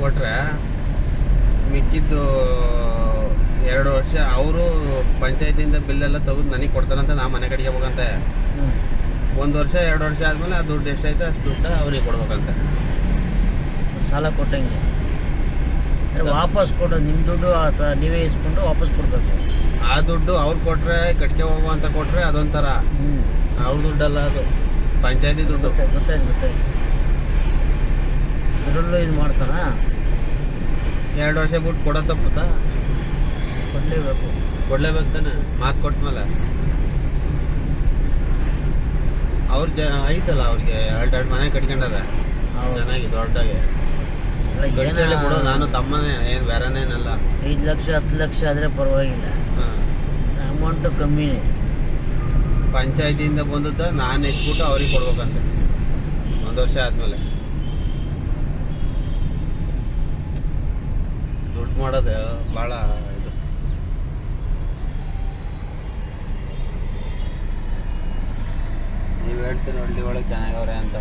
ಕೊಟ್ರೆ ಮಿಕ್ಕಿದ್ದು 2 ವರ್ಷ ಅವರು ಪಂಚಾಯತಿಂದ ಬಿಲ್ಲೆಲ್ಲ ತೆಗೆದು ನನಗೆ ಕೊಡ್ತಾರಂತ ನಾ ಮನೆ ಕಡೆಗೆ ಹೋಗಂತೆ. 1 ವರ್ಷ 2 ವರ್ಷ ಆದಮೇಲೆ ಆ ದುಡ್ಡು ಎಷ್ಟೈತೆ ಅಷ್ಟು ದುಡ್ಡು ಅವ್ರಿಗೆ ಕೊಡ್ಬೇಕಂತೆ. ಸಾಲ ಕೊಟ್ಟಂಗೆ ವಾಪಸ್ ಕೊಡೋ ನಿಮ್ಮ ದುಡ್ಡು ಅಥವಾ ನೀವೇ ಇಸ್ಕೊಂಡು ವಾಪಸ್ ಕೊಡಬೇಕು. ಆ ದುಡ್ಡು ಅವ್ರು ಕೊಟ್ಟರೆ ಕಟ್ಕೆ ಹೋಗುವಂತ ಕೊಟ್ಟರೆ ಅದೊಂಥರ ಅವ್ರ ದುಡ್ಡಲ್ಲ, ಅದು ಪಂಚಾಯತಿ ದುಡ್ಡು. ಗೊತ್ತಾಯ್ತು ಇದರಲ್ಲೂ ಇದು ಮಾಡ್ತಾನ. 2 ವರ್ಷ ಬಿಟ್ಟು ಕೊಡೋ ತಪ್ಪುತ್ತಾ? ಕೊಡ್ಲೇಬೇಕು ತಾನೆ, ಮಾತು ಕೊಟ್ಮೇಲೆ. ಅವ್ರ ಐತಲ್ಲ ಅವ್ರಿಗೆ 2 ಮನೆ ಕಟ್ಕೊಂಡಾರೆ ಚೆನ್ನಾಗಿ ದೊಡ್ಡಾಗೆ ಕಟ್ಟಿ ಕೊಡೋ. ನಾನು ತಮ್ಮನೇ, ಏನು ಬೇರೆನೇನಲ್ಲ. 5 ಲಕ್ಷ 10 ಲಕ್ಷ ಆದರೆ ಪರವಾಗಿಲ್ಲ, ಅಮೌಂಟು ಕಮ್ಮಿನೇ. ಪಂಚಾಯತಿಯಿಂದ ಬಂದದ್ದ ನಾನು ಎತ್ಬಿಟ್ಟು ಅವ್ರಿಗೆ ಕೊಡ್ಬೇಕಂತೆ 1 ವರ್ಷ ಆದಮೇಲೆ. ದುಡ್ಡು ಮಾಡೋದು ಭಾಳ ಇದು. ನೀವು ಹೇಳ್ತೀರಿ ಹಳ್ಳಿ ಒಳಗೆ ಚೆನ್ನಾಗವ್ರೆ ಅಂತ.